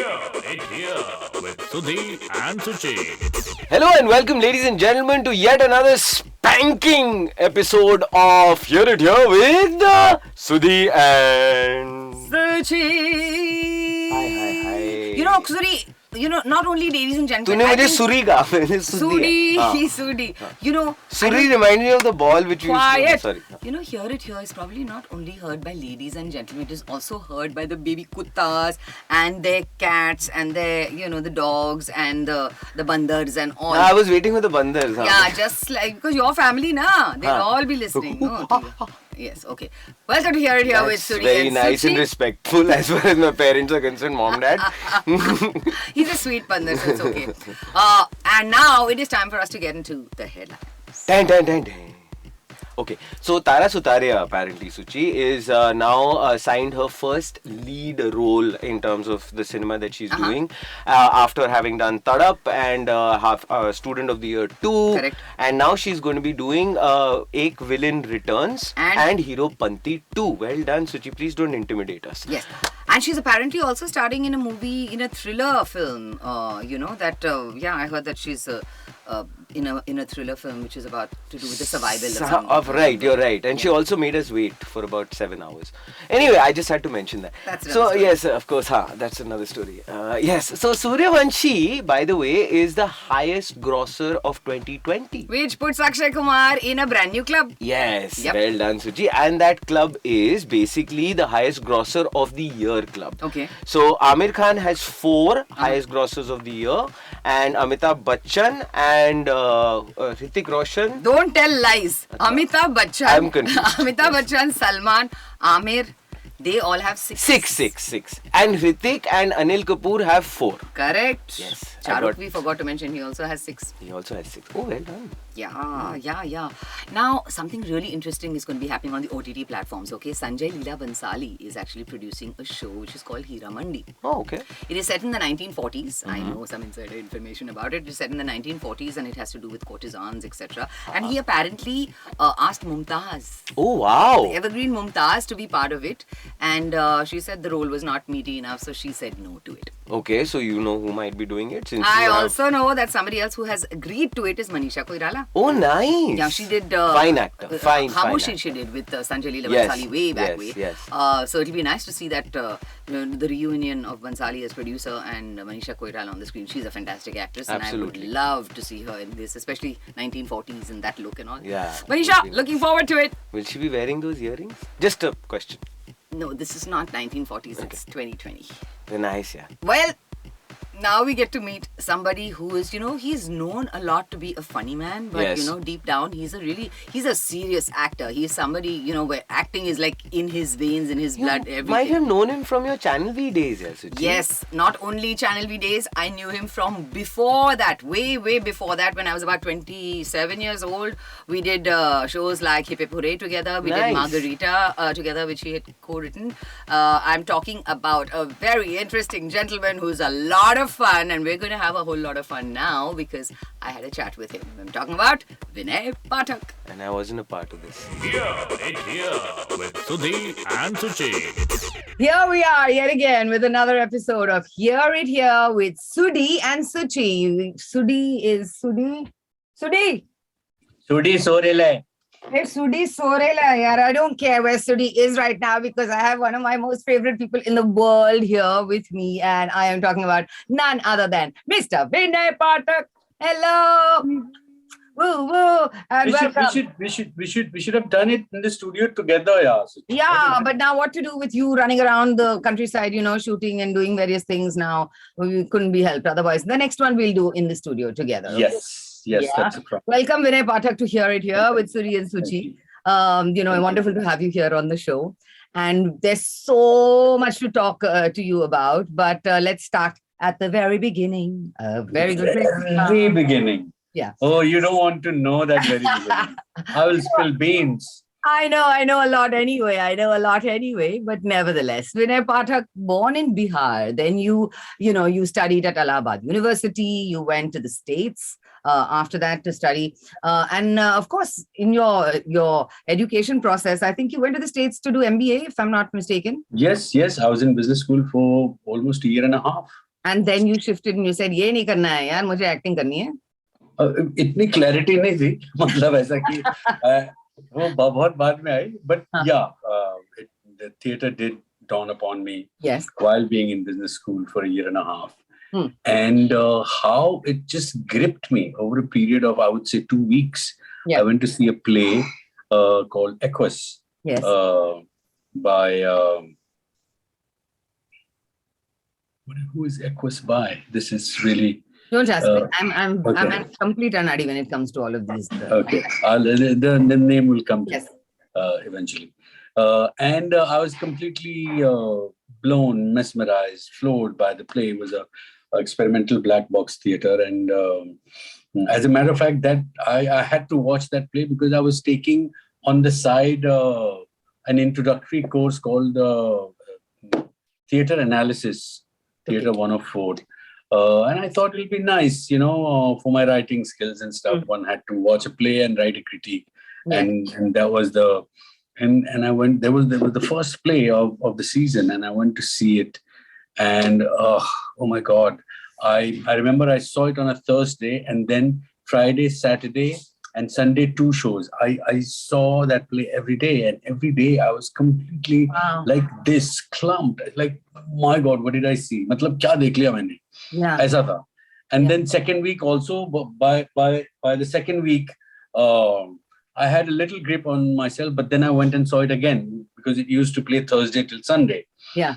Here with Sudhi and Suchi. Hello and welcome, ladies and gentlemen, to yet another spanking episode of Hear It Here with Sudhi and Suchi. Hi. Sudhi, not only ladies and gentlemen. तूने मुझे सुरी कहा मैंने Sudhi. Suri reminds me of the ball which we used Quiet. to sorry. Hear It Here is probably not only heard by ladies and gentlemen, it is also heard by the baby kuttas and their cats and their, the dogs and the bandars and all. I was waiting for the bandars. Yeah, just like, because your family, they'll all be listening. Yes, okay. Welcome to Hear It Here with Sudhi very and nice Suchi. and respectful as far as my parents are concerned, mom, dad. He's a sweet bandar, so it's okay. And now it is time for us to get into the headlines. Dun. Okay, so Tara Sutaria, apparently, Suchi, is now signed her first lead role in terms of the cinema that she's doing after having done Tadap and Student of the Year 2. Correct. And now she's going to be doing Ek Villain Returns and Hero Panti 2. Well done, Suchi. Please don't intimidate us. Yes. And she's apparently also starring in a movie, in a thriller film. I heard that she's in a thriller film which is about to do with the survival of Right, you're right. And she also made us wait for about 7 hours. Anyway, I just had to mention that. That's another story. Yes, of course, that's another story. Yes, so Suryavanshi, by the way, is the highest grosser of 2020. which puts Akshay Kumar in a brand new club. Yes, Yep. well done, Suji. And that club is basically the highest grosser of the year club. Okay. So Amir Khan has 4 highest grossers of the year, and Amitabh Bachchan and Hrithik Roshan. Don't tell lies. Amitabh Bachchan. I'm confused. Amitabh Bachchan, Salman, Amir, they all have 6. Six. And Hrithik and Anil Kapoor have 4. Correct. Yes, I Shahrukh, got- we forgot to mention, he also has 6. He also has 6. Oh, well done. Yeah. Now, something really interesting is going to be happening on the OTT platforms, okay? Sanjay Leela Bansali is actually producing a show which is called Hira Mandi. Oh, okay. It is set in the 1940s. I know some insider information about it. It is set in the 1940s and it has to do with courtesans, etc. And he apparently asked Mumtaz, Oh, wow. Evergreen Mumtaz, to be part of it. And she said the role was not meaty enough, so she said no to it. Okay, so you know who might be doing it since I you have... also know that somebody else who has agreed to it is Manisha Koirala. Oh, nice. Yeah, she did... fine actor. Fine Khamoshi actor. she did with Sanjay Leela Yes, Bansali way back. yes. So it'll be nice to see that the reunion of Bansali as producer and Manisha Koirala on the screen. She's a fantastic actress Absolutely. and I would love to see her in this, especially 1940s and that look and all. Yeah. Manisha, Would be looking forward to it. Will she be wearing those earrings? Just a question. No, this is not 1940s, it's 2020. Nice, yeah. Well, now we get to meet somebody who is, he's known a lot to be a funny man, but, Yes. deep down, he's a serious actor. He's somebody, where acting is like in his veins, in his blood, everything. Might have known him from your Channel V days, yeah, Suchi. Yes, not only Channel V days, I knew him from before that, way before that, when I was about 27 years old. We did shows like Hip Hip Hooray together. We did Nice. Margarita together, which he had co-written. I'm talking about a very interesting gentleman who's a lot of fun, and we're going to have a whole lot of fun now because I had a chat with him. I'm talking about Vinay Pathak. And I wasn't a part of this. Here with Sudhi and Suchi. Here we are yet again with another episode of Hear It Here with Sudhi and Suchi. Sudhi. Sudhi Sorele. Hey, Sudhi Sorela, yaar. I don't care where Sudhi is right now because I have one of my most favorite people in the world here with me, and I am talking about none other than Mr. Vinay Pathak. Hello. Woo. And welcome. We should have done it in the studio together, yeah. Yeah, but now what to do with you running around the countryside, shooting and doing various things now? We couldn't be helped. Otherwise, the next one we'll do in the studio together. Okay? Yes, Yeah. that's a problem. Welcome, Vinay Pathak, to Hear It Here with Sudhi and Suchi. Wonderful to have you here on the show. And there's so much to talk to you about, but let's start at the very beginning. Very good. Very beginning. Yeah. Oh, you don't want to know that very beginning. I will spill beans. I know a lot anyway, but nevertheless, Vinay Pathak, born in Bihar, then you studied at Allahabad University, you went to the States after that to study. And of course, in your education process, I think you went to the States to do MBA, if I'm not mistaken. Yes. I was in business school for almost a year and a half. And then you shifted and you said, "ये नहीं करना है यार, मुझे acting करनी है." इतनी clarity नहीं थी, मतलब ऐसा कि वो बहुत बाद में आई, but yeah, the theater did dawn upon me Yes. while being in business school for a year and a half. Hmm. And how it just gripped me over a period of, I would say, 2 weeks. Yeah. I went to see a play called Equus Yes. by who is Equus by? This is really. Don't ask me. I'm okay. a complete unadi when it comes to all of these. Okay, the name will come to Yes. eventually. And I was completely blown, mesmerized, floored by the play. It was a experimental black box theater, and as a matter of fact, that I had to watch that play because I was taking on the side an introductory course called Theater Analysis, Theater 104. And I thought it'll be nice, for my writing skills and stuff. One had to watch a play and write a critique, and that was and I went. There was the first play of the season, and I went to see it, and oh my God, I remember I saw it on a Thursday, and then Friday, Saturday, and Sunday 2 shows. I saw that play every day, and every day I was completely like this clumped. Like, my God, what did I see? मतलब क्या देख लिया मैंने? Yeah. ऐसा था. And then second week also, by the second week, I had a little grip on myself, but then I went and saw it again because it used to play Thursday till Sunday. Yeah.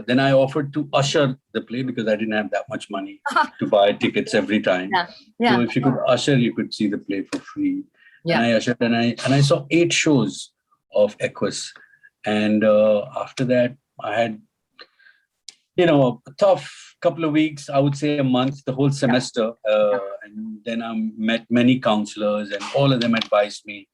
Then I offered to usher the play because I didn't have that much money to buy tickets every time. Yeah. So if you could usher, you could see the play for free. Yeah. And I ushered, and I saw 8 shows of Equus. And after that, I had, a tough couple of weeks, I would say a month, the whole semester. And then I met many counselors, and all of them advised me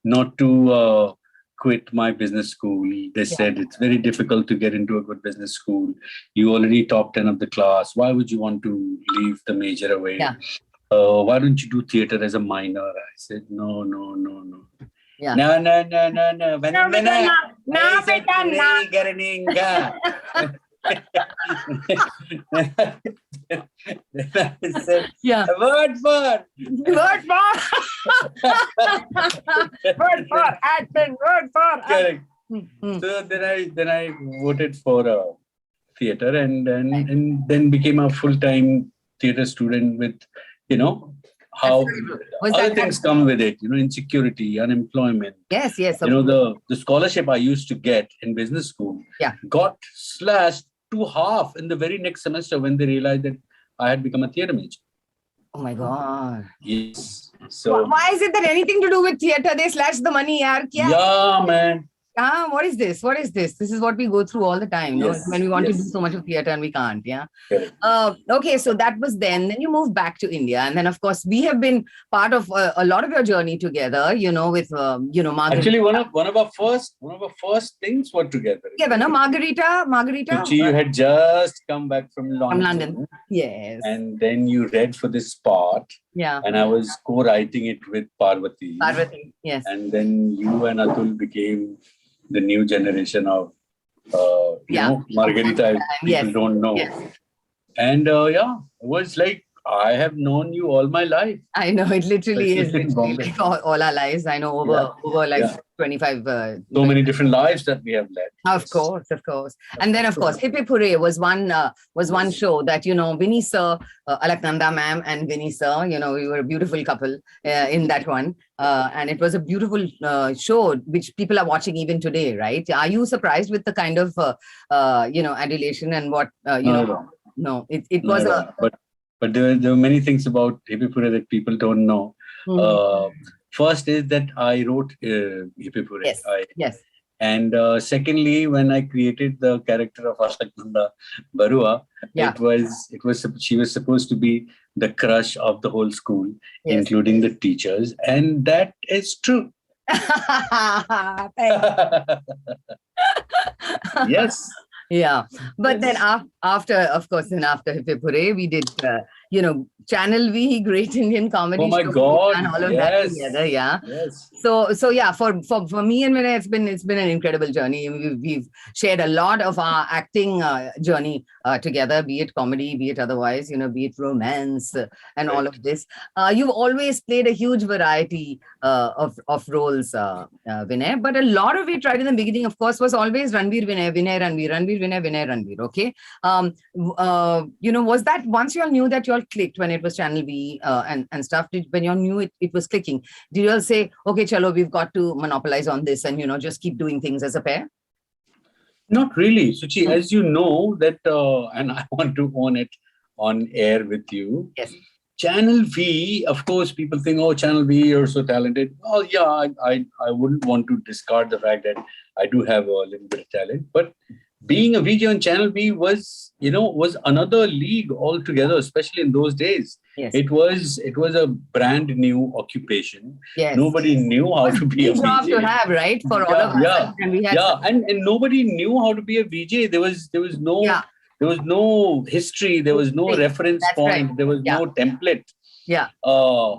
not to quit my business school. They said it's very difficult to get into a good business school. You already top 10 of the class. Why would you want to leave the major away? Yeah. Why don't you do theater as a minor? I said, no. Yeah. No. No, yeah. Word for action. Word for correct. So then I voted for theater, and then became a full-time theater student with how other things come with it, insecurity, unemployment. Yes. The scholarship I used to get in business school got slashed to half in the very next semester when they realized that I had become a theater major. Oh my God. Yes. So why is it that anything to do with theater they slash the money, yaar? Kya? Yeah, man. What is this? This is what we go through all the time, Yes, when we want to do so much of theater and we can't. Yeah. Correct. Okay, so that was then you moved back to India, and then of course we have been part of a lot of your journey together. With Margarita. Actually, one of our first things were together. Yeah, no, Margarita. Suchi, you had just come back from London. Yes. And then you read for this part. Yeah. And I was co-writing it with Parvati. Yes. And then you and Atul became the new generation of, Margarita. People don't know. Yes. And it was like, I have known you all my life. I know, it literally is Especially like all our lives. I know over like 25. So many different lives that we have led. Of course. And then of course, Hippe Pure was one show that, Vinny sir, Alaknanda ma'am and Vinny sir, we were a beautiful couple in that one. And it was a beautiful show, which people are watching even today, right? Are you surprised with the kind of, adulation and what, No, it was But there were many things about Hippe Pure that people don't know. First is that I wrote Hippe Pure. Yes. And secondly, when I created the character of Alaknanda Barua, she was supposed to be the crush of the whole school, including the teachers, and that is true. Yes. Yeah, but then after Hippe Pure, we did Channel V, Great Indian Comedy Oh my Show, God! and all of that Yes, together. Yeah. yes. So yeah, for me and Vinay, it's been an incredible journey. We've shared a lot of our acting journey together, be it comedy, be it otherwise, be it romance and all Right. of this. You've always played a huge variety of roles, Vinay. But a lot of it right in the beginning, of course, was always Ranveer Vinay, Vinay Ranveer, Ranveer Vinay, Vinay Ranveer. Okay, was that once you all knew that you all clicked when it was Channel V and stuff? When you all knew it was clicking, did you all say, okay, chalo, we've got to monopolize on this and just keep doing things as a pair? Not really, Suchi. Hmm. As you know that, and I want to own it on air with you. Yes. Channel V, of course, people think, oh, Channel V, you're so talented. Oh, yeah, I wouldn't want to discard the fact that I do have a little bit of talent. But being a VJ on Channel V was another league altogether, especially in those days. Yes. It was a brand new occupation. Yes. Nobody knew how to be a Big job VJ. to have, right? For all of us. Yeah, And we had yeah, and nobody knew how to be a VJ. There was no Yeah. there was no history. There was no History. reference That's point. right. There was Yeah. no template. Yeah.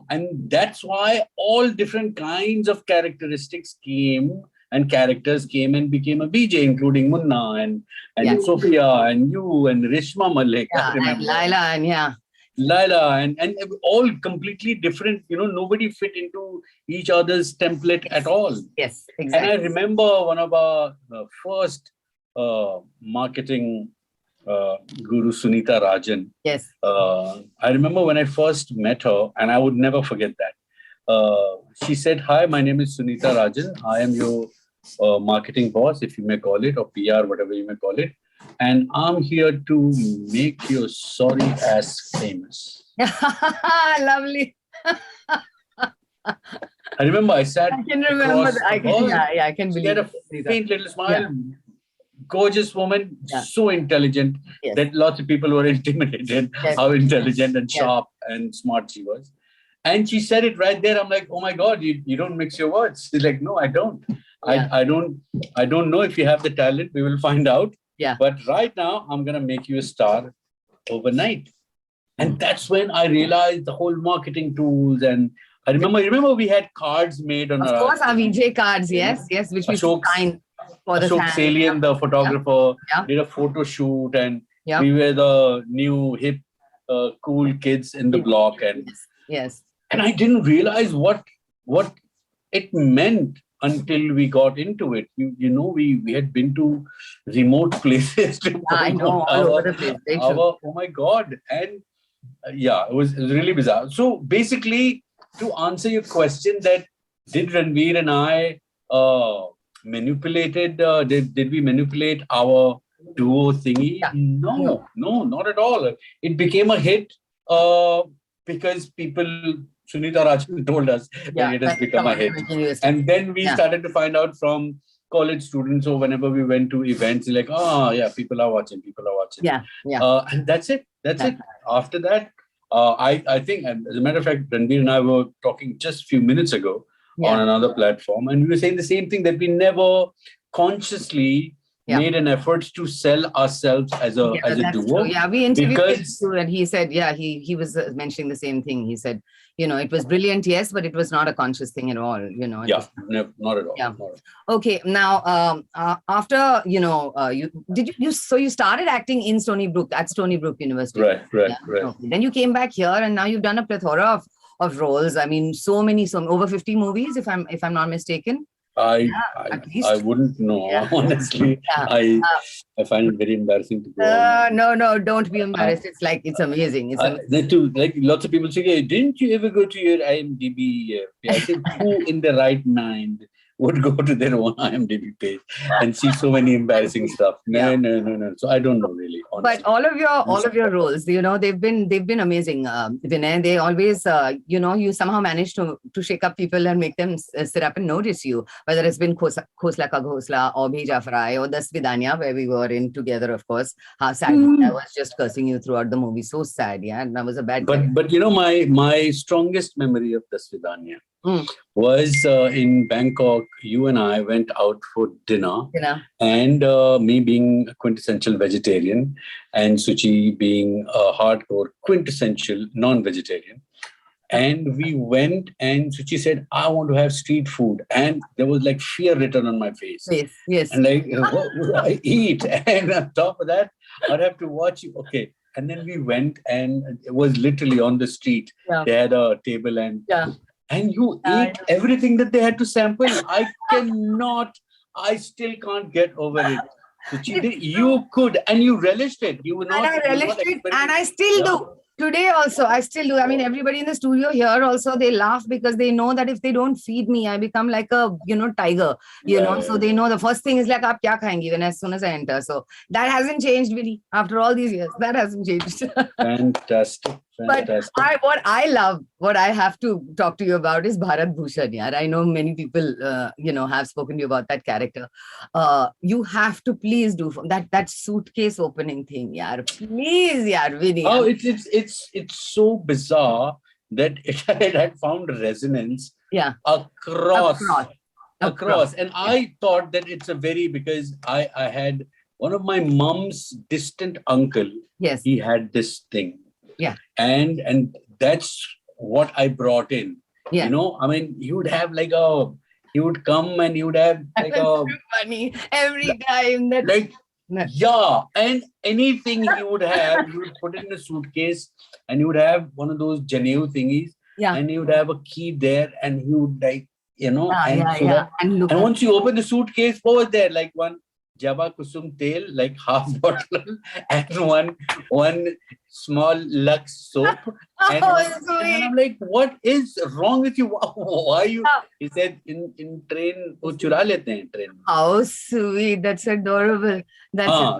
And that's why all different kinds of characteristics came and characters came and became a VJ, including Munna and Yeah. Sophia and you and Rishma Malik. I Yeah. And remember. Laila and yeah. Laila and all completely different. Nobody fit into each other's template at all. Yes, And exactly. I remember one of our first marketing guru, Sunita Rajan. Yes. I remember when I first met her, and I would never forget that. She said, "Hi, my name is Sunita Rajan. I am your marketing boss, if you may call it, or PR, whatever you may call it. And I'm here to make your sorry ass famous." Lovely. I remember I sat. I can remember across that. I the can, hall. yeah, I can She believe had a it. faint little smile. Yeah. Gorgeous woman, Yeah. so intelligent Yes. that lots of people were intimidated Yes. how intelligent and Yes. sharp and smart she was. And she said it right there. I'm like, oh my God, you don't mix your words. She's like, no, I don't. Yeah. I don't know if you have the talent. We will find out. Yeah. But right now, I'm gonna make you a star overnight. And that's when I realized the whole marketing tools. And I remember we had cards made on Of course, our VJ cards, yes, which we Ashok- signed for the Ashok fans. Salian, the photographer, Yeah. did a photo shoot, and Yeah. we were the new hip, cool kids in the block, Yes. and I didn't realize what it meant until we got into it. We had been to remote places to I know, promote all over the place. Very true. oh my God, and yeah, it was really bizarre. So basically, to answer your question, that did Ranveer and I manipulated? Did we manipulate our duo thingy? Yeah. No, not at all. It became a hit because Sunita Rajan told us that it has become a hit. And then we started to find out from college students, or whenever we went to events, like, yeah, people are watching. Yeah. And that's it. After that, I think, and as a matter of fact, Ranveer and I were talking just a few minutes ago on another platform, and we were saying the same thing, that we never consciously made an effort to sell ourselves as a duo. True. Yeah, we interviewed him Because too, and he said, he was mentioning the same thing. He said, it was brilliant, yes, but it was not a conscious thing at all. It was, not at all. Yeah. Not at all. Okay, now after you started acting in Stony Brook at Stony Brook University. Right. Okay. Then you came back here, and now you've done a plethora of roles. I mean, so many, over 50 movies, if I'm not mistaken. I wouldn't know, honestly. Yeah. I find it very embarrassing to go. No, don't be embarrassed. It's amazing. Like lots of people say, hey, didn't you ever go to your IMDb page? I think who in the right mind would go to their own IMDb page and see so many embarrassing stuff? No. So I don't know really. Honestly. But all of your roles, they've been amazing, Vinay. They always, you somehow manage to shake up people and make them sit up and notice you. Whether it's been Khosla Ka Ghosla or Bheja Fry or Das Vidanya, where we were in together, of course. How sad I was just cursing you throughout the movie. So sad, yeah. And that was a bad. But my strongest memory of Das Vidanya Mm. was in Bangkok. You and I went out for dinner, and me being a quintessential vegetarian, and Suchi being a hardcore quintessential non-vegetarian. And we went, and Suchi said, "I want to have street food," and there was like fear written on my face. Yes. And like, what would I eat? And on top of that, I'd have to watch you. Okay. And then we went, and it was literally on the street. Yeah. They had a table, and you ate everything that they had to sample. I still can't get over it. Suchi, you could, and you relished it. You were not. And I relished it, and I still do. Today also, I still do. I mean, everybody in the studio here also, they laugh because they know that if they don't feed me, I become like a, tiger, you know. So they know the first thing is like, "Aap kya khayenge?" when as soon as I enter. So that hasn't changed, really, after all these years. That hasn't changed. Fantastic. But what I love, what I have to talk to you about is Bharat Bhushan. Yaar. I know many people, have spoken to you about that character. You have to please do that suitcase opening thing, yaar. Please, yaar, Vinny. Oh, it's so bizarre that it had found resonance. Across. And I thought that it's because I had one of my mom's distant uncle. Yes. He had this thing. Yeah. And that's what I brought in. Yeah. You know, I mean, he would have he would come and he would have like funny every time. And anything he would have, he would put it in a suitcase, and he would have one of those Janeu thingies. Yeah. And he would have a key there, and he would And once you open the suitcase, what was there? Like one Java Kusum Tel, like half bottle, and one small Lux soap. And I'm like, what is wrong with you? Why you? He said, in train, wo chura lete hain train. How sweet. That's adorable.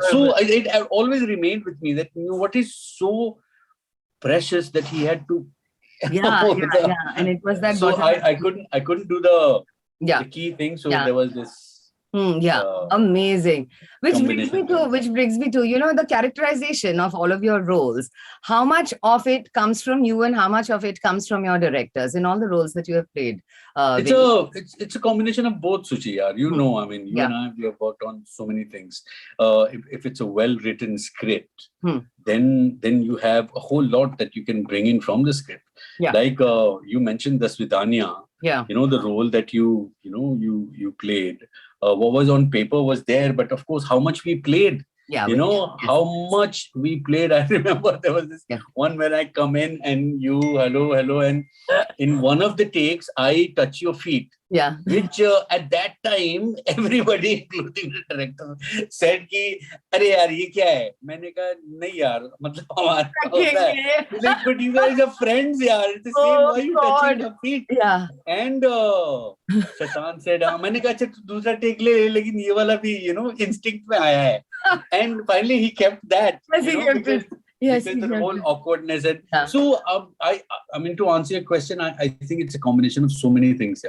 So it always remained with me that what is so precious that he had to. And it was that. So I couldn't do the key thing. So there was this. Amazing. Which brings me to, the characterization of all of your roles. How much of it comes from you and how much of it comes from your directors in all the roles that you have played? It's a combination of both, Suchi. You know, I mean, you and I, we have worked on so many things. If it's a well-written script, then you have a whole lot that you can bring in from the script. Like you mentioned the Svidanya. The role that you played. What was on paper was there, but of course, how much we played. How much we played. I remember there was this one where I come in and you, hello, and in one of the takes, I touch your feet. Which at that time, everybody, including the director, said कि अरे यार ये क्या है? मैंने कहा नहीं यार, मतलब हमारा होता है. Like, but you guys are friends यार. It's the same. Why are you touching the feet? And Shatan said, मैंने कहा अच्छा तू दूसरा take ले, लेकिन ये वाला भी instinct में आया है. And finally he kept that. Because the whole awkwardness. And so I mean, to answer your question, I think it's a combination of so many things.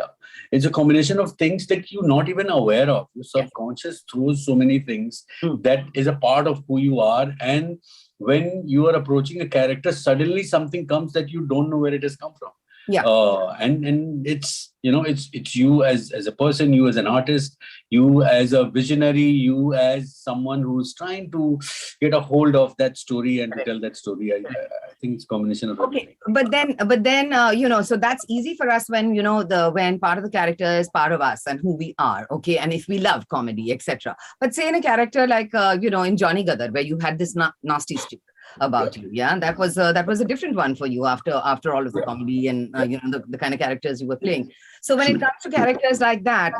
It's a combination of things that you're not even aware of. Your subconscious throws so many things that is a part of who you are. And when you are approaching a character, suddenly something comes that you don't know where it has come from. And it's it's you as a person, you as an artist, you as a visionary, you as someone who's trying to get a hold of that story and to tell that story. I think it's a combination of everything. But then so that's easy for us when when part of the character is part of us and who we are, okay, and if we love comedy, etc. But say in a character like in Johnny Gadar, where you had this nasty streak about you, that was a different one for you after all of the comedy and the kind of characters you were playing. So when it comes to characters like that,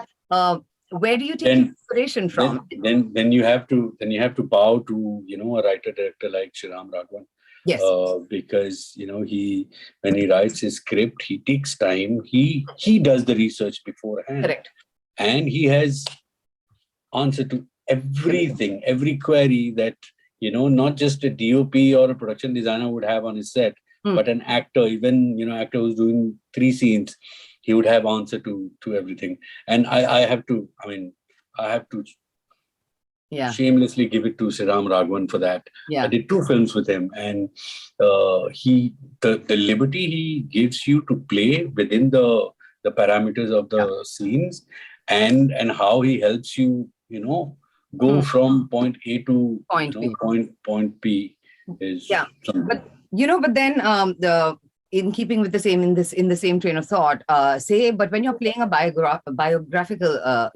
where do you take inspiration from? Then you have to bow to a writer director like Shriram Raghavan. Yes. Because when he writes his script, he takes time. He does the research beforehand. Correct. And he has answer to everything, every query that not just a DOP or a production designer would have on his set, but an actor, even actor who's doing 3 scenes, he would have answer to everything. And I have to shamelessly give it to Shriram Raghavan for that. I did 2 films with him, and the liberty he gives you to play within the the parameters of the scenes, and how he helps you, go from point A to Point B. point P is something. But then the in keeping with the same in the same train of thought, but when you're playing a biographical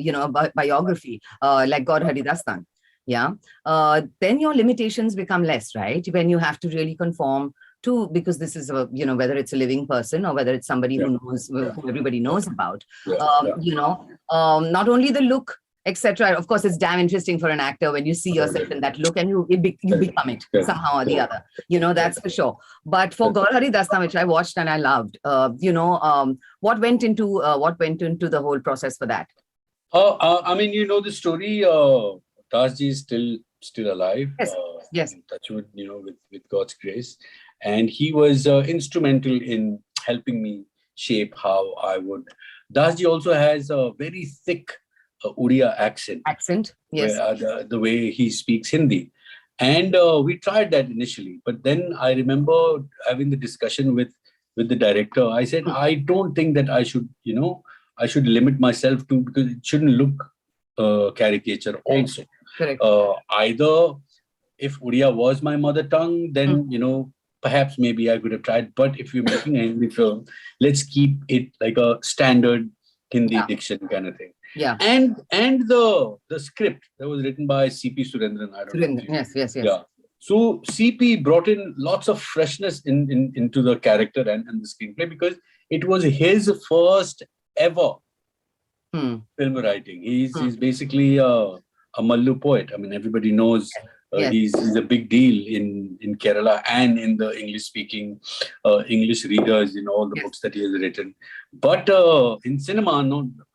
biography like God Hari Dastan, then your limitations become less, right? When you have to really conform to, because this is whether it's a living person or whether it's somebody who knows, who everybody knows about, not only the look, etc. Of course, it's damn interesting for an actor when you see yourself in that look and you become it somehow or the other. That's for sure. But for Gaur Hari Dastan, which I watched and I loved, what went into the whole process for that? I mean, the story. Dasji is still alive. Yes. In touch with with God's grace, and he was instrumental in helping me shape how I would. Dasji also has a very thick Odia accent. Yes. Where, the way he speaks Hindi. And we tried that initially. But then I remember having the discussion with the director. I said, I don't think that I should, I should limit myself to, because it shouldn't look caricature also. Correct. Either if Odia was my mother tongue, then, perhaps maybe I could have tried. But if you're making a Hindi film, let's keep it like a standard Hindi diction kind of thing. Yeah. And the script that was written by C.P. Surendran. I don't know. Yes. Yeah. So C.P. brought in lots of freshness into the character and the screenplay, because it was his first ever film writing. He's basically a Mallu poet. I mean, everybody knows he's a big deal in Kerala and in the English-speaking English readers in all the books that he has written. But in cinema,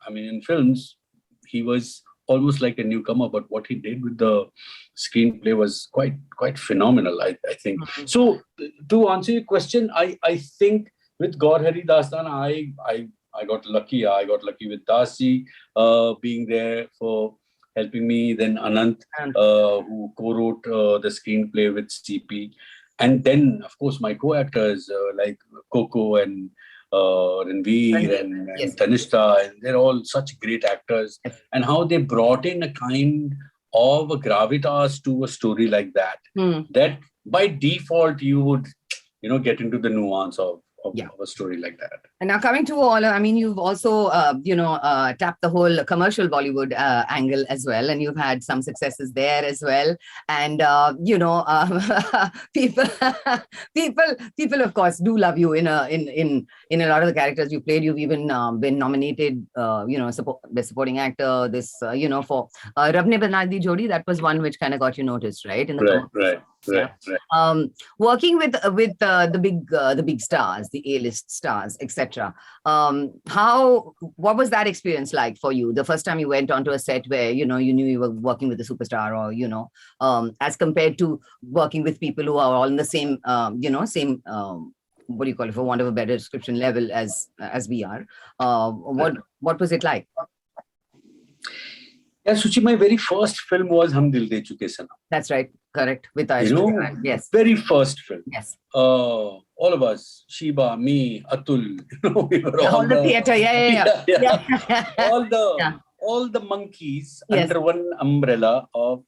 in films, he was almost like a newcomer. But what he did with the screenplay was quite phenomenal, I think. So to answer your question, I think with Gaur Hari Dastan, I got lucky. I got lucky with Dasji being there for helping me. Then Anant, who co-wrote the screenplay with CP. And then, of course, my co-actors like Coco and Ranveer and Tanishta, and they're all such great actors. And how they brought in a kind of a gravitas to a story like that, that by default you would, get into the nuance of a story like that. And now coming to all, you've also, tapped the whole commercial Bollywood angle as well, and you've had some successes there as well. And people, of course, do love you in a lot of the characters you played. You've even been nominated, best supporting actor. This, for Rabne Banadi Jodi. That was one which kind of got you noticed, right? Right. Working with the big stars, the A-list stars, etc. What was that experience like for you? The first time you went onto a set where you knew you were working with a superstar, or as compared to working with people who are all in the same what do you call it, for want of a better description, level as we are. What was it like? Yeah, Suchi, my very first film was Hum Dil De Chuke Sanam. That's right. Correct. With Ayushmann. Yes. Very first film. Yes. All of us, Shiba, me, Atul, we were all the theatre. all the monkeys under one umbrella of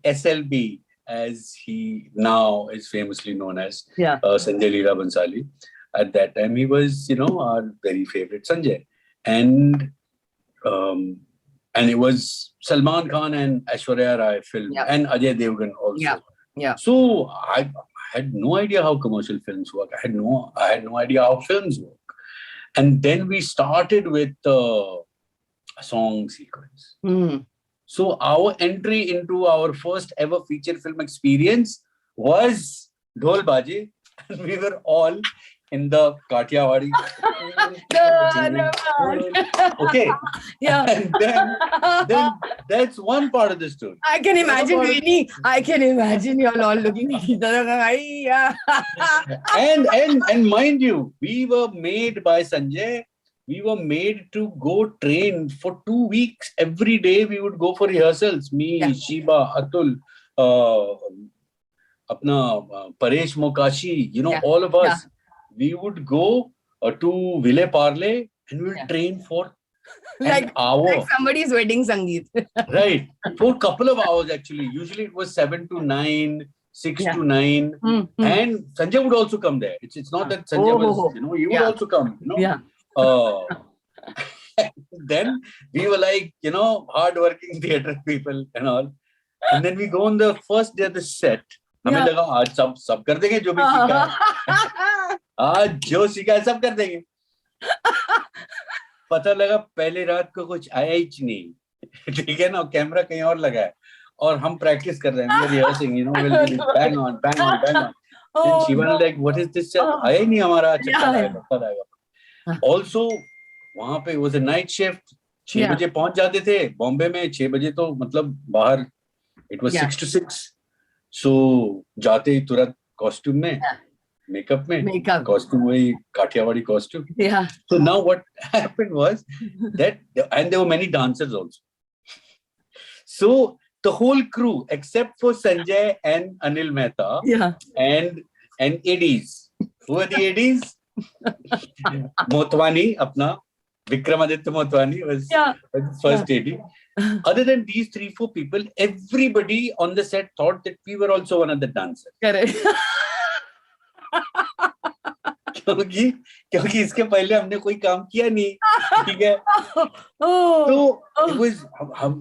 SLB, as he now is famously known as, Sanjay Leela Bansali. At that time, he was, our very favorite Sanjay. And it was Salman Khan and Aishwarya Rai film, and Ajay Devgan also. Yeah. So I had no idea how commercial films work. I had no idea how films work. And then we started with a song sequence. So our entry into our first ever feature film experience was Dhol Baje, and we were all in the Kathiawadi. Okay. Yeah. And then that's one part of the story. I can imagine, really. I can imagine you all looking at each other. And mind you, we were made by Sanjay. We were made to go train for 2 weeks. Every day we would go for rehearsals. Me, Shiba, Atul, Paresh Mokashi, all of us. We would go to Ville Parle and we will Yeah. train for an like hour. somebody's wedding sangeet. Right. For a couple of hours, actually. Usually it was 7 to 9, 6 Yeah. to 9. And Sanjay would also come there. It's not that Sanjay was, he would Yeah. also come, Yeah. Then we were like, hard-working theatre people and all. And then we go on the first day of the set. हमें लगा आज सब कर देंगे जो भी सीखा है आज जो सीखा है सब कर देंगे पता लगा पहले रात को कुछ आया ही नहीं ठीक है ना कैमरा कहीं और लगा है और हम प्रैक्टिस कर रहे हैं rehearsing we'll bang on then she was like what is this आया ही नहीं हमारा अच्छा कल आएगा also वहां पे was a night shift 6 बजे पहुंच जाते थे बॉम्बे में 6 बजे तो मतलब बाहर it was 6 to 6 so जाते ही तुरंत कॉस्ट्यूम में मेकअप में कॉस्ट्यूम वही Kathiawadi costume so now what happened was that and there were many dancers also so the whole crew except for Sanjay and Anil Mehta and ADs who are the ADs Motwani apna Vikramaditya Motwani was first AD other than these 3-4 people everybody on the set thought that we were also one of the dancers correct क्योंकि इसके पहले हमने कोई काम किया नहीं ठीक है तो it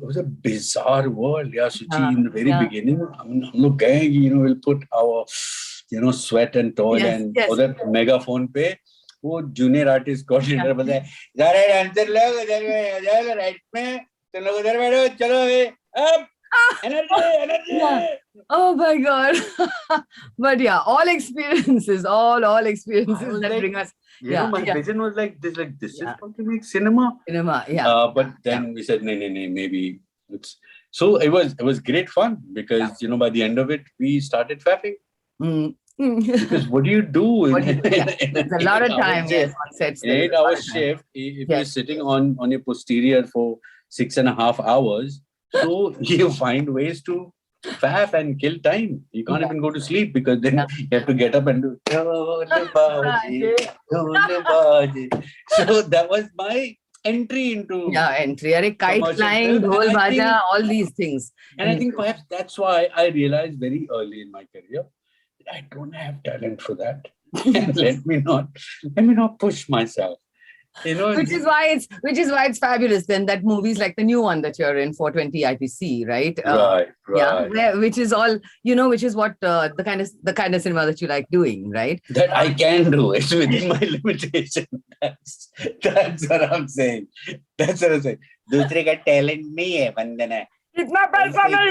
was a bizarre world Suchi in the very beginning हम लोग गए we'll put our sweat and toil and उधर megaphone पे वो junior artist coordinator बताए जरा डांसर लोग उधर राइट में तुम लोग उधर बैठो चलो अब energy oh my god but all experiences all experiences that bring us my vision was like this is how to make cinema but then we said no maybe it's so it was great fun because by the end of it we started fapping because what do you do it's a lot of time on sets 8-hour shift if you're sitting on your posterior for 6.5 hours so you find ways to faff and kill time. You can't even go to sleep because then you have to get up and do. So that was my entry into entry. Kite flying, dhol baja, all these things. And I think perhaps that's why I realized very early in my career that I don't have talent for that. And let me not push myself. Which is why it's fabulous then that movies like the new one that you're in 420 IPC right which is all which is what the kind of cinema that you like doing right that I can do it's within my limitation that's what I'm saying दूसरे का talent नहीं है बंदना इतना पैसा नहीं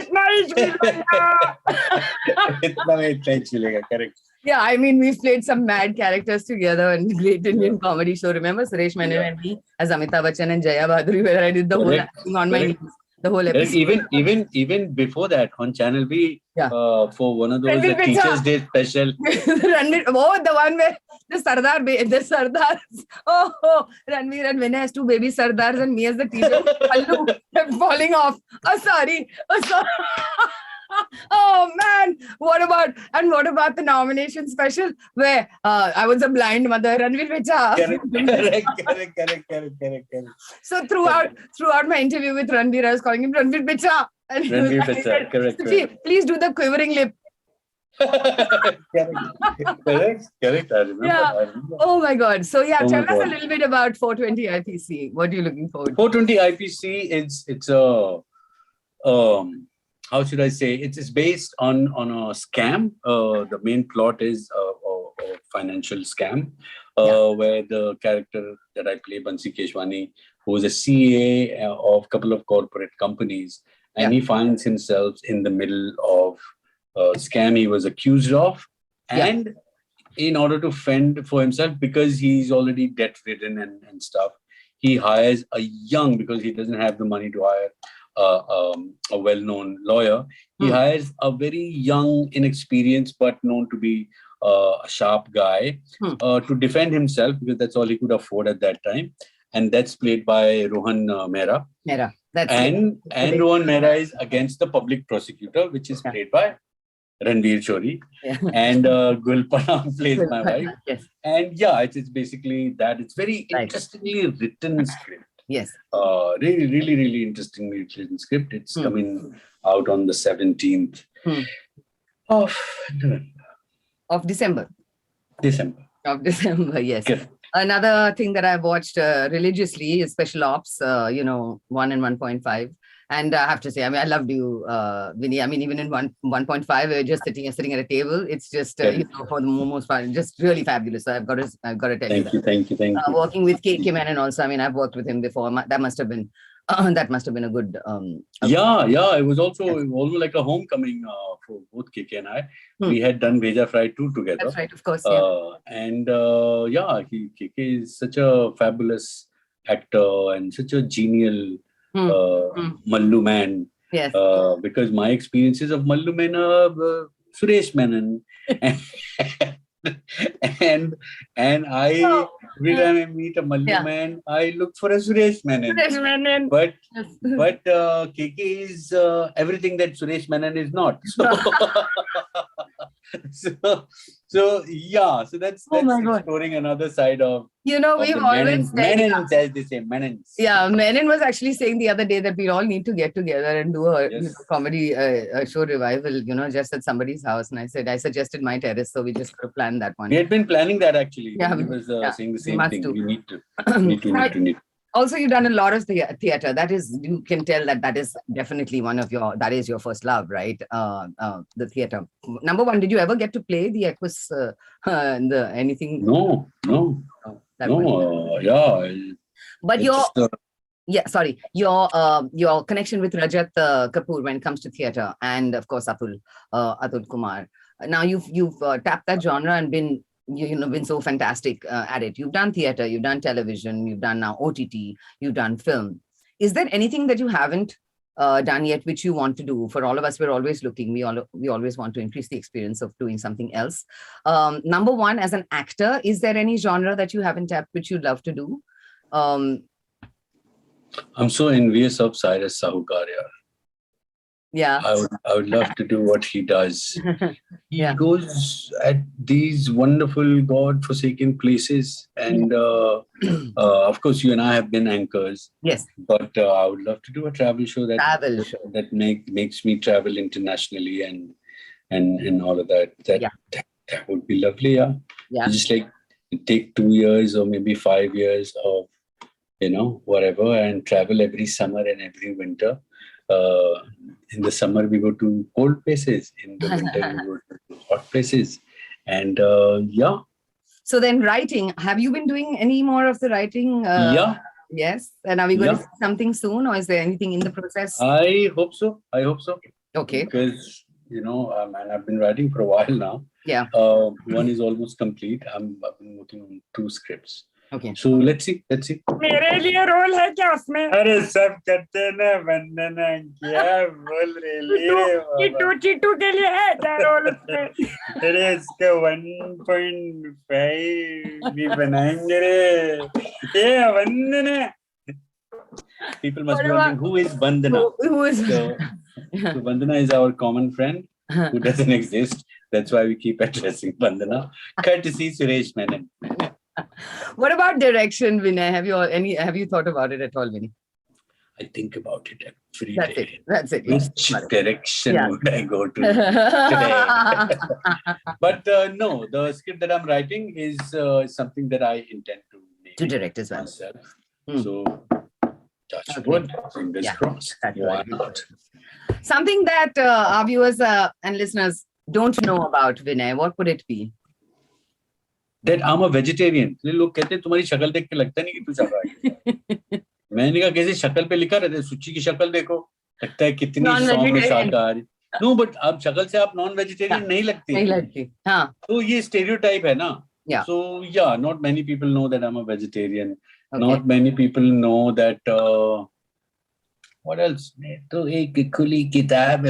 इतना ही चलेगा correct Yeah, I mean, we've played some mad characters together in Great Indian Comedy Show. Remember Suresh Menon and me as Amitabh Bachchan and Jaya Bhaduri, where I did the whole acting on my knees, the whole episode. Even before that on Channel B, for one of those Teachers' Day special. The one where the Sardars. Ranveer and Vinay as two baby Sardars and me as the teacher. Pallu kept falling off. Sorry. Oh man, what about the nomination special where I was a blind mother, Ranveer Pecha. Correct. So throughout my interview with Ranveer, I was calling him Ranveer Pecha. And Ranveer Pecha, correct. Please do the quivering lip. correct. I remember. Oh my God. So tell us a little bit about 420 IPC. What are you looking forward to? 420 IPC, it's a how should I say? It's based on a scam. The main plot is a financial scam, where the character that I play, Bansi Keshwani, who is a CA of a couple of corporate companies, and he finds himself in the middle of a scam he was accused of, and in order to fend for himself, because he's already debt-ridden and stuff, he hires because he doesn't have the money to hire a well-known lawyer. He hires a very young, inexperienced, but known to be a sharp guy to defend himself, because that's all he could afford at that time. And that's played by Rohan Mehra. And Rohan Mehra is against the public prosecutor, which is played by Ranveer Chori, Yeah. and Gul Panam plays my wife. Yes. And yeah, it's basically that. It's very Right. interestingly written script. Yes. Really, really, really interestingly written script. It's Hmm. coming out on the 17th Hmm. of November, Of December. December. Of December, yes. Correct. Another thing that I've watched religiously is Special Ops, 1 and 1.5. And I have to say, I mean, I loved you, Vinny. I mean, even in 1.5, we were just sitting at a table. It's just, for the most part, just really fabulous. So I've got to tell you that. Thank you. Working with KK Menon also. I mean, I've worked with him before. That must have been a good. Yeah. It was also like a homecoming for both KK and I. We had done Veja Fry 2 together. That's right, of course. Yeah. And KK is such a fabulous actor and such a genial Mallu man. Yes. Because my experiences of Mallu men are Suresh Menon. and I, every time I meet a Mallu man, I look for a Suresh Menon. Suresh Menon. But KK is everything that Suresh Menon is not. So that's exploring another side of. We've always said. Menon, as they say, Menons. Yeah, Menon was actually saying the other day that we all need to get together and do a comedy show revival, just at somebody's house. And I suggested my terrace, so we just could have planned that one. We had been planning that actually. Yeah, we was saying the same thing. Do. We need to. Also, you've done a lot of theater. That is, you can tell that is definitely that is your first love, right? The theater. Number one, did you ever get to play the Equus, anything? No. But your connection with Rajat Kapoor when it comes to theater, and of course Atul Kumar. Now you've tapped that genre and been so fantastic at it. You've done theater, you've done television, you've done now OTT, you've done film. Is there anything that you haven't done yet which you want to do? For all of us, we're always looking. We always want to increase the experience of doing something else. Number one, as an actor, is there any genre that you haven't tapped which you'd love to do? I'm so envious of Cyrus Sahukarya. Yeah, I would love to do what he does. He goes at these wonderful God-forsaken places, and of course, you and I have been anchors. Yes, but I would love to do a travel show that makes me travel internationally and all of that. That would be lovely. Yeah. Just like take 2 years or maybe 5 years of whatever, and travel every summer and every winter. In the summer, we go to cold places. In the winter, we go to hot places. And So then writing, have you been doing any more of the writing? Yes. And are we going to see something soon, or is there anything in the process? I hope so. Okay. Because, and I've been writing for a while now. Yeah. One is almost complete. I've been working on 2 scripts. Okay. So let's see. मेरे लिए role है क्या उसमें? अरे सब करते ना वंदना क्या बोल रही है? चीटू के लिए है क्या रोल उसमें? अरे इसका 1.5 भी बनाएंगे रे. ये वंदना. People must be wondering who is Vandana. Who is? So Vandana is our common friend who doesn't exist. That's why we keep addressing Vandana. Courtesy Suresh Menon. What about direction, Vinay? Have you thought about it at all, Vinay? I think about it every day. That's it. Which direction would I go to today? But no, the script that I'm writing is something that I intend to make. To direct as well. Myself. So, touch wood, fingers crossed. Why not? Something that our viewers and listeners don't know about Vinay, what would it be? That I'm a vegetarian. लोग कहते हैं तुम्हारी शक्ल देख के लगता नहीं कि तू शाकाहारी है. मैंने कहा कैसे शक्ल पे लिखा रहता है सूची की शक्ल देखो लगता है कितनी सौ में शाकाहारी. No, but अब शक्ल से आप नॉन वेजिटेरियन नहीं लगती. हाँ. तो ये स्टेरियोटाइप है ना. Yeah. So not many people know that I'm a vegetarian. Okay. Not many people know that. What else? तो एक खुली किताब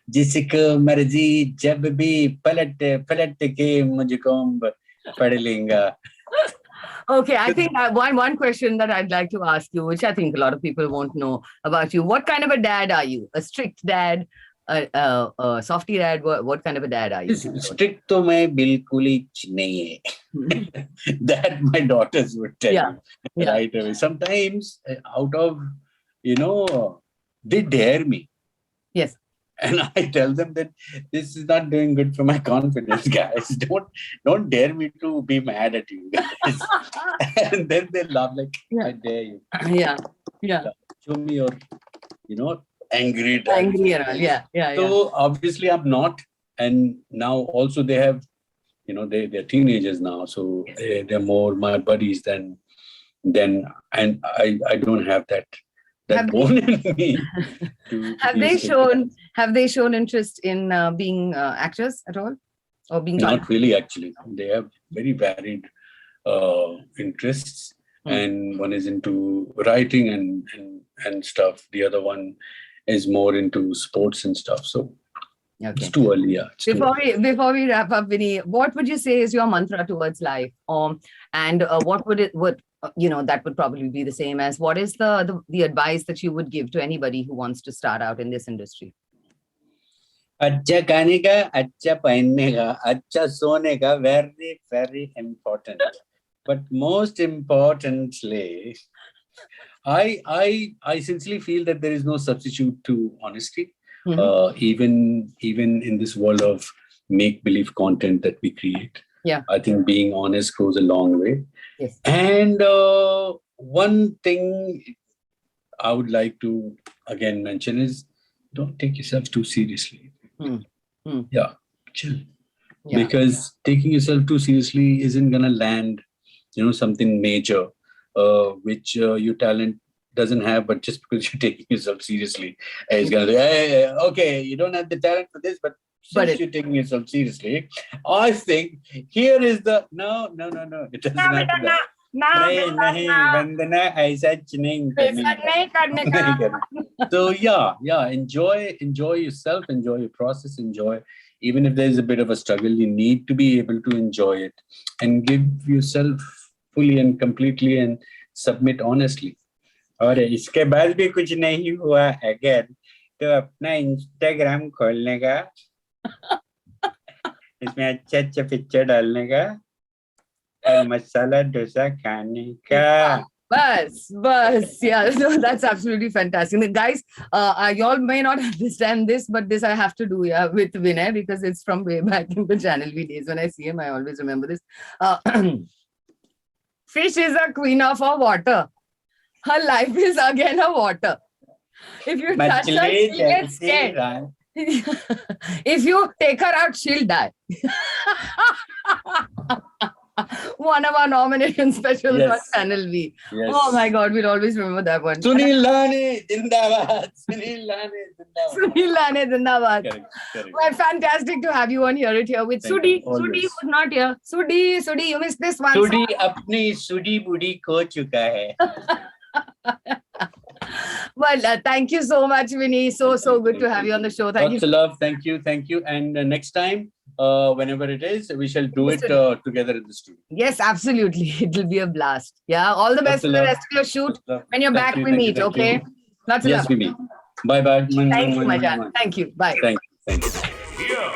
जिसको मर्जी जब भी पलट के मुझको पढ़ लेंगा. Okay, I think one question that I'd like to ask you, which I think a lot of people won't know about you. What kind of a dad are you? A strict dad, Softy dad? What kind of a dad are you? Strict तो मैं बिल्कुल ही नहीं है. That my daughters would tell Yeah. you Yeah. right away. Sometimes out of, they dare me. Yes. And I tell them that this is not doing good for my confidence, guys. Don't dare me to be mad at you guys. And then they laugh like, Yeah. I dare you. Yeah. Yeah. Show me your, angry dad. Angry and all. Yeah. Yeah. So obviously I'm not. And now also they have, they're teenagers now. So they're more my buddies than and I don't have that bone in me. Have they shown interest in being actors at all? Or being Not really, actually. They have very varied interests. And one is into writing and stuff. The other one is more into sports and stuff. So it's too early. Yeah. Before we wrap up, Vinny, what would you say is your mantra towards life? And what that would probably be the same as what is the advice that you would give to anybody who wants to start out in this industry? अच्छा खाने का, अच्छा पहनने का, अच्छा सोने का, very, very important. But most importantly, I sincerely feel that there is no substitute to honesty. Even in this world of make-believe content that we create. Yeah. I think being honest goes a long way. Yes. And one thing I would like to again mention is don't take yourself too seriously. Yeah, chill. Yeah. Because taking yourself too seriously isn't gonna land, something major, which your talent doesn't have, but just because you're taking yourself seriously, it's gonna be, hey, okay, you don't have the talent for this, but since you're taking yourself seriously, I think here is the no. It doesn't have that. नहीं वंदना ऐसा नहीं करने का. So yeah, enjoy yourself, enjoy your process, enjoy. Even if there's a bit of a struggle, you need to be able to enjoy it and give yourself fully and completely and submit honestly. और इसके बाद भी कुछ नहीं हुआ अगर तो अपना इंस्टाग्राम खोलने का, इसमें अच्छा पिक्चर डालने का और मसाला डोसा खाने का. Bus. Yeah, no, that's absolutely fantastic. Guys, y'all may not understand this, but this I have to do with Vinay because it's from way back in the Channel V days. When I see him, I always remember this. Fish is a queen of our water. Her life is again a water. If you touch her, she gets scared. If you take her out, she'll die. One of our nomination specials on Channel V. Yes. Oh my God, we'll always remember that one. Sunil Lane Zindabad. Sunil Lane Zindabad. Correct. Well, fantastic to have you on here with Sudhi. Sudhi was not here. Sudhi, you missed this one. Sudhi apni Sudhi budi ko chuka hai. Well, thank you so much, Vinny. So good to have you on the show. Thank you. Lots of love. Thank you. And next time, whenever it is, we shall do it together in the studio. Yes, absolutely. It will be a blast. Yeah. All the best for the rest of your shoot. When you're back, we meet. Okay. Lots of love. Yes, we meet. Bye. Thank you, Majan. Thank you. Bye. Thank you. Here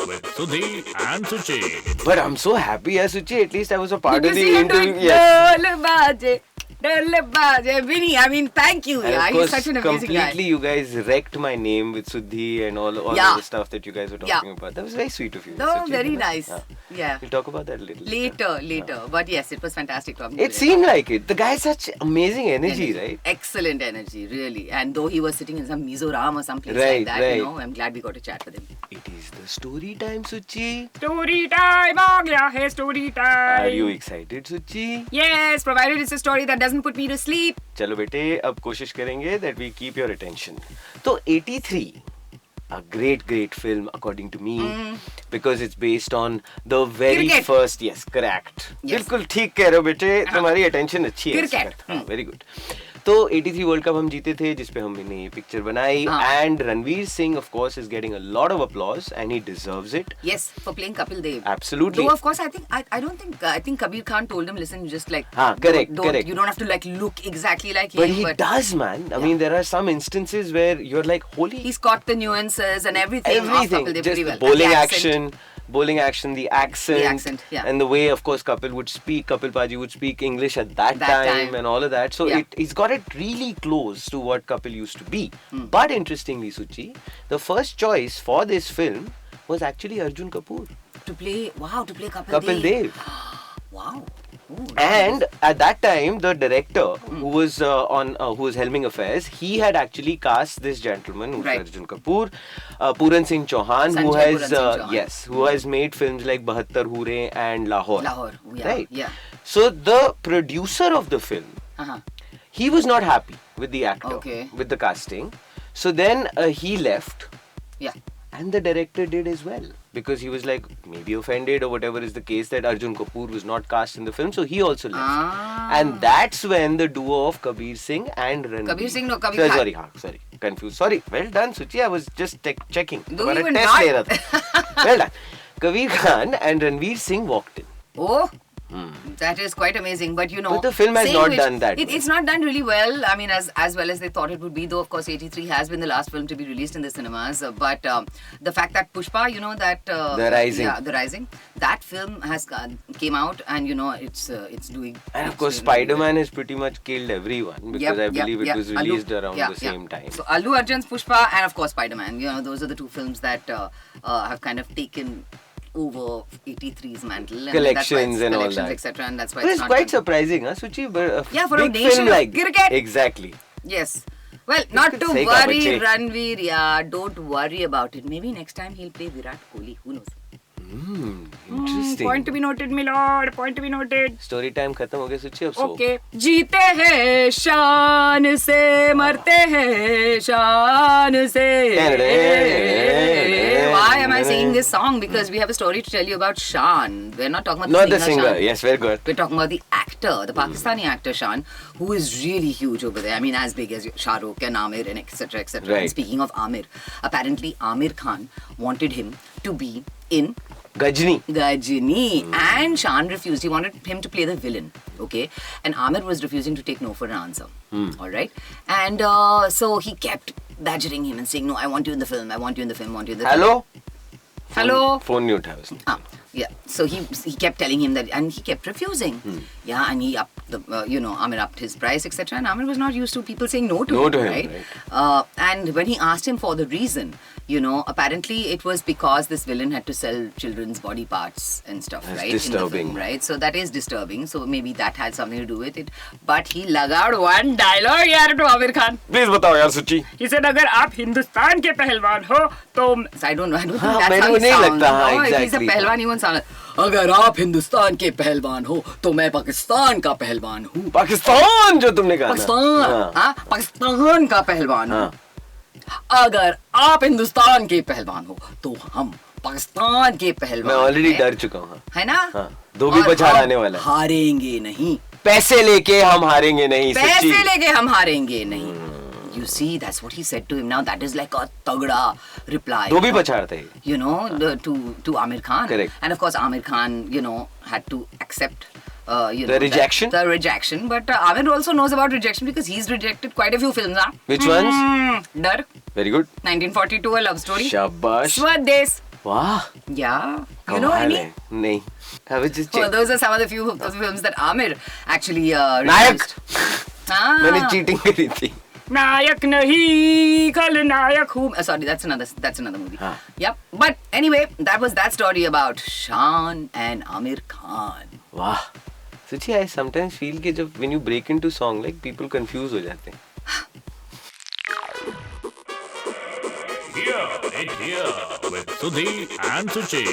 with Sudhi and Suchi. But I'm so happy, Suchi. At least I was a part of the interview. Yes. Vinny, I mean, thank you. And He's such an amazing guy. Completely, you guys wrecked my name with Sudhi and all of the stuff that you guys were talking about. That was very sweet of you. No, Suchi, very nice. Yeah. We'll talk about that a little later. But yes, it was fantastic talking to you. It seemed like it. The guy has such amazing energy, right? Excellent energy, really. And though he was sitting in some Mizoram or someplace like that, I'm glad we got to chat with him. It is the story time, Suchi. Story time, aa gaya hai story time. Are you excited, Suchi? Yes, provided it's a story that doesn't put me to sleep. चलो बेटे अब कोशिश करेंगे that we keep your attention. तो 83, a great film according to me because it's based on the very first. Yes, correct. बिल्कुल ठीक कह रहे हो बेटे, तुम्हारी attention अच्छी है. Cricket. Very good. तो 83 वर्ल्ड कप हम जीते थे जिसपे हमने ये पिक्चर बनाई and Ranveer Singh of course is getting a lot of applause and he deserves it. Yes, for playing Kapil Dev. Absolutely. Though of course I think Kabir Khan told him, listen, you just like correct. You don't have to like look exactly like But him. he does, man. I mean, there are some instances where you're like, holy. He's caught the nuances and everything of Kapil Dev Just pretty the well. bowling action, the accent, yeah. and the way, of course, Kapil Paji would speak English at that time and all of that. So he's got it really close to what Kapil used to be. But interestingly, Suchi, the first choice for this film was actually Arjun Kapoor. To play Kapil Dev. Wow. Ooh, And at that time, the director who was who was helming affairs, he had actually cast this gentleman, who's Arjun Kapoor, Puran Singh Chauhan, who has made films like 72 Hoore and Lahore. Right? Yeah. So the producer of the film, he was not happy with the actor, with the casting. So then he left. Yeah. And the director did as well, because he was like maybe offended or whatever is the case that Arjun Kapoor was not cast in the film, so he also left. And that's when the duo of Kabir Singh and Ranveer. Kabir Singh, no, Kabir Khan. Sorry, confused. Sorry, well done, Suchi. I was just checking. Do even test well done. Kabir Khan and Ranveer Singh walked in. Oh. That is quite amazing, but But the film has not done that. It's not done really well. I mean, as well as they thought it would be. Though, of course, 83 has been the last film to be released in the cinemas. But the fact that Pushpa, that The Rising. Yeah, The Rising. That film has came out, and it's doing. And of course, Spider-Man has pretty much killed everyone because I believe it was released around the same time. So Allu Arjun's Pushpa and of course Spider-Man. Those are the two films that have kind of taken over 83's mantle, and collections and all that, etc. And that's why it's quite surprising, huh, Suchi? But for big a nation film of like cricket. Exactly. Yes. Well, not to worry, Ranveer. Yeah, don't worry about it. Maybe next time he'll play Virat Kohli. Who knows? Interesting. Point to be noted, my lord. Point to be noted. Story time खत्म हो गया Suchi अब सो. Okay. जीते हैं शान से, मरते हैं शान से. Why am I singing this song? Because we have a story to tell you about Shan. We're not talking about the singer. Shan. Yes, very good. We're talking about the actor, the Pakistani actor Shan, who is really huge over there. I mean, as big as Shah Rukh and Amir and etc. etc. Right. And speaking of Amir, apparently Amir Khan wanted him to be in Gajini. And Shan refused. He wanted him to play the villain. Okay. And Amir was refusing to take no for an answer. Alright. And so he kept badgering him and saying, no, I want you in the film. I want you in the film. I want you in the film. Hello? Phone नहीं उठा उसने. Yeah. So he kept telling him that, and he kept refusing. Yeah, and he upped Amir upped his price, etc. And Amir was not used to people saying no to him, right? And when he asked him for the reason, apparently it was because this villain had to sell children's body parts and stuff, That's right? disturbing. In the film, right? So that is disturbing. So maybe that had something to do with it. But he लगाड़ one dialogue here to Amir Khan. Please बताओ यार Suchi. He said, अगर आप हिंदुस्तान के पहलवान हो तो So I don't think that's how he sounds. If he's a पहलवान, he won't sound like, अगर आप हिंदुस्तान के पहलवान हो तो मैं पाकिस्तान का पहलवान हूँ. पाकिस्तान जो तुमने कहा पाकिस्तान का पहलवान हूँ. अगर आप हिंदुस्तान के पहलवान हो तो हम पाकिस्तान के पहलवान. मैं ऑलरेडी डर चुका हूँ. है ना? धोबी पछाड़ आने वाला है. हारेंगे नहीं. पैसे लेके हम हारेंगे नहीं. पैसे लेके हम हारेंगे नहीं. You see, that's what he said to him. Now that is like a tagda reply. धोबी पछाड़ते हैं. To Amir Khan. Correct. And of course Amir Khan, had to accept the rejection. The rejection. But Amir also knows about rejection because he's rejected quite a few films. Huh? Which ones? Dar. Very good. 1942, a love story. Shabash. Swades. Wow. Yeah. You know any? नहीं. I was just checking. Well, those are some of the few films that Amir actually नायक. मैंने cheating करी थी. नायक नहीं खलनायक हूँ. Sorry, that's another movie. Yep. But anyway, that was that story about Shan and Amir Khan. Wow. Suchi, I sometimes feel कि जब when you break into song, like people confuse हो जाते हैं. Here with Sudhi and Suchi.